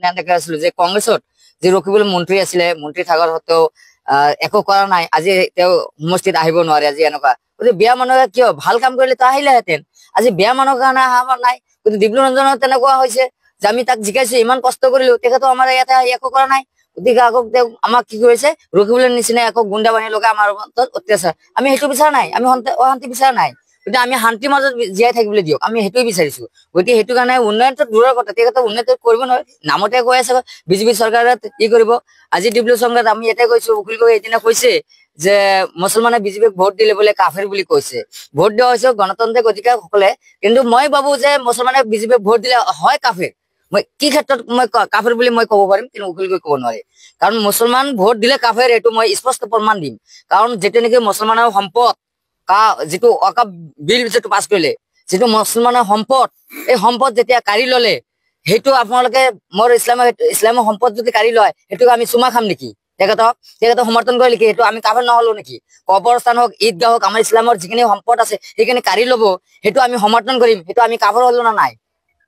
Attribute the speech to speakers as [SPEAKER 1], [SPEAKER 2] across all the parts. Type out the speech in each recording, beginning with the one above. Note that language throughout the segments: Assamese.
[SPEAKER 1] এনেকে আছিলো যে কংগ্ৰেছত যে ৰকিবুল মন্ত্ৰী আছিলে, মন্ত্ৰী থকাৰ সত্ত্বেও একো কৰা নাই, আজি তেওঁ সমষ্টিত আহিব নোৱাৰে। আজি এনেকুৱা গতিকে বেয়া মানুহে কিয় ভাল কাম কৰিলে তো আহিলেহেঁতেন, আজি বেয়া মানুহৰ কাৰণে অহা নাই। গতিকে ডিব্ৰু ৰঞ্জনৰ তেনেকুৱা হৈছে যে আমি তাক জিকাইছো, ইমান কষ্ট কৰিলো, তেখেতো আমাৰ ইয়াতে একো কৰা নাই। গতিকে আকৌ তেওঁ আমাক কি কৰিছে, ৰকিবুলৰ নিচিনা একো গুণ্ডা বাহিনী লগাই আমাৰ অত্যাচাৰ। আমি সেইটো বিচৰা নাই, আমি অশান্তি বিচৰা নাই, গতিকে আমি শান্তিৰ মাজত জীয়াই থাকিবলৈ দিয়ক, আমি সেইটোৱে বিচাৰিছো। গতিকে সেইটো কাৰণে উন্নয়নটো দূৰৰ কথা, তেখেতে উন্নয়ন কৰিব নোৱাৰে, নামতে কৈ আছে বিজেপি চৰকাৰে কি কৰিব। আজি ডিব্ৰু চংগাত আমি ইয়াতে কৈছো, উকিল গগৈ এদিনা কৈছে যে মুছলমানে বিজেপিক ভোট দিলে বোলে কাফেৰ বুলি কৈছে। ভোট দিয়া হৈছে গণতান্ত্ৰিক অধিকাৰ সকলে, কিন্তু মই ভাবো যে মুছলমানে বিজেপিক ভোট দিলে হয় কাফেৰ। মই কি ক্ষেত্ৰত মই কাফেৰ বুলি মই ক'ব পাৰিম, কিন্তু উকিল গগৈ ক'ব নোৱাৰে। কাৰণ মুছলমান ভোট দিলে কাফেৰ, এইটো মই স্পষ্ট প্ৰমাণ দিম। কাৰণ যেতিয়া নেকি মুছলমানৰ সম্পদ যিটো অকাপ বিল যিটো পাছ কৰিলে, যিটো মুছলমানৰ সম্পদ, এই সম্পদ যেতিয়া কাঢ়ি ললে, সেইটো আপোনালোকে মোৰ ইছলামৰ সম্পদ যদি কাঢ়ি লয়, সেইটোক আমি চুমা খাম নেকি? তেখেতক সমৰ্থন কৰে নেকি? সেইটো আমি কাফেৰ নহলো নেকি? কবৰস্থান হওক, ঈদগাহ হওক, আমাৰ ইছলামৰ যিখিনি সম্পদ আছে সেইখিনি কাঢ়ি লব, সেইটো আমি সমৰ্থন কৰিম, সেইটো আমি কাফেৰ হলো না নাই?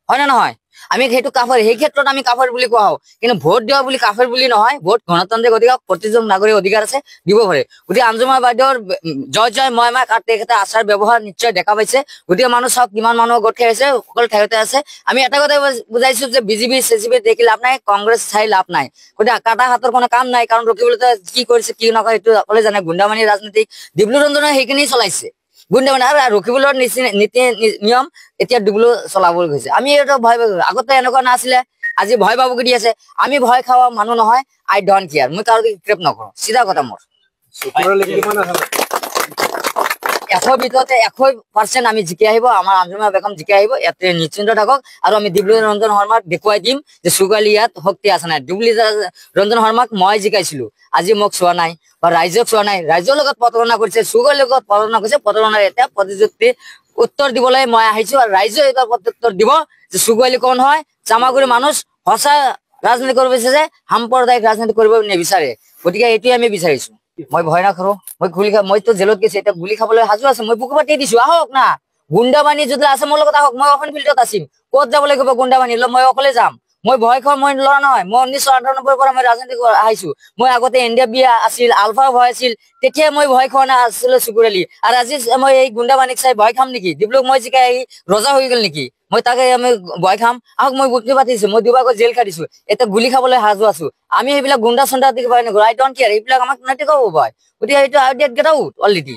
[SPEAKER 1] হয় না নহয়? আমি সেইটো কাফেৰ, সেই ক্ষেত্ৰত আমি কাফেৰ বুলি কোৱা হওঁ, কিন্তু ভোট দিয়া বুলি কাফেৰ বুলি নহয়। ভোট গণতান্ত্ৰিক অধিকাৰ, প্ৰতিজন নাগৰিক অধিকাৰ আছে, দিব পাৰে। গতিকে আঞ্জুমান বাইদেউৰ জয় জয় ময় মায়, কাৰণ তেখেতে আচাৰ ব্যৱহাৰ নিশ্চয় দেখা পাইছে। গতিকে মানুহ চাওক কিমান মানুহ গোট খাই আছে, সকলো ঠাইতে আছে। আমি এটা কথা বুজাইছো যে বিজেপি চিজেপি দেখি লাভ নাই, কংগ্ৰেছ চাই লাভ নাই। গতিকে কাটা হাতৰ কোনো কাম নাই, কাৰণ ৰকিবুল কি কৰিছে কি নকৰে সেইটো সকলোৱে জানে। গুণ্ডামানি ৰাজনীতি ডিব্ৰু ৰঞ্জনে সেইখিনি চলাইছে, গুণ্ডামানি। আৰু ৰকিবুলৰ নীতি নিয়ম এতিয়া ডিব্ৰু চলাবলৈ গৈছে। আমি এইটো ভয় আগতে এনেকুৱা নাছিলে, আজি ভয় পাবগৈ দি আছে। আমি ভয় খোৱা মানুহ নহয়, আই ডোন্ট কেয়াৰ, মই কাৰো গ্ৰেপ নকৰো, চিধা কথা মোৰ। 100 ভিতৰতে 100% আমি জিকি আহিব, আমাৰ আঞ্জুমান বেগম জিকি আহিব, ইয়াতে নিশ্চিন্ত থাকক। আৰু আমি ডিব্ৰু ৰঞ্জন শৰ্মাক দেখুৱাই দিম যে চুগালি ইয়াত শক্তি আছে নাই। ডিব্ৰু ৰঞ্জন শৰ্মাক মই জিকাইছিলো, আজি মোক চোৱা নাই বা ৰাইজক চোৱা নাই। ৰাইজৰ লগত প্ৰতাৰণা কৰিছে, চুগালিৰ লগত প্ৰতাৰণা কৰিছে। প্ৰতাৰণাৰ এতিয়া প্ৰতিযুক্তি উত্তৰ দিবলৈ মই আহিছো, আৰু ৰাইজে এটা প্ৰত্যুত্তৰ দিব যে চুগালি কোন হয়। চামাগুৰি মানুহ সঁচা ৰাজনীতি কৰিব বিচাৰে, সাম্প্ৰদায়িক ৰাজনীতি কৰিব নিবিচাৰে। গতিকে এইটোৱে আমি বিচাৰিছো। মই ভয় নকৰো, মই গুলি মইতো জেলত গৈছো, এতিয়া গুলি খাবলৈ সাজু আছে। মই বুকু পাতি দিছো, আহক না। গুণ্ডাবানী যদি আছে মোৰ লগত আহক, মই অসম ফিল্ডত আছিম। ক'ত যাব লাগিব গুণ্ডাবানী? মই অকলে যাম। মই ভয় খোৱা মই ল'ৰা নহয়, মই 1998 পৰা মই ৰাজনীতি আহিছো। মই আগতে NDFB আছিল, আলফা ভয় আছিল, তেতিয়া মই ভয় খোৱা নাছিলো চুকুৰালি। আৰু আজি মই এই গুণ্ডাবানীক চাই ভয় খাম নেকি? ডিব্ৰুক মই জিকাই আহি ৰজা হৈ গল নেকি? মই তাকে আমি ভয় খাম? আহক, মই বুকু পাতিছো, মই দুবাৰকৈ জেল খাটিছো, এতিয়া গুলি খাবলৈ সাজু আছো। আমি সেইবিলাক গুণ্ডা চুণ্ডা ভয় নকৰো, আই ডোন্ট কেয়াৰ। এইবিলাক আমাক নৈতিকও ভয়। গতিকে এইটো গেট আউট অলৰেডি।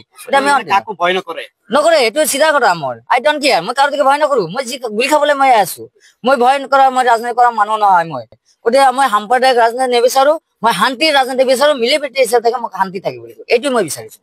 [SPEAKER 1] নকৰে, এইটো চিধা কথা মোৰ। আই ডোন্ট কেয়াৰ, মই কাৰো ভয় নকৰো। মই গুলি খাবলৈ মই আছো। মই ভয় নকৰা, মই ৰাজনীতি কৰা মানুহ নহয় মই। গতিকে মই সাম্প্ৰদায়িক ৰাজনীতি নিবিচাৰো, মই শান্তিৰ ৰাজনীতি বিচাৰো, মিলি প্ৰীতি হিচাপে থাকে, মোক শান্তি থাকিব লাগিব, এইটো মই বিচাৰিছো।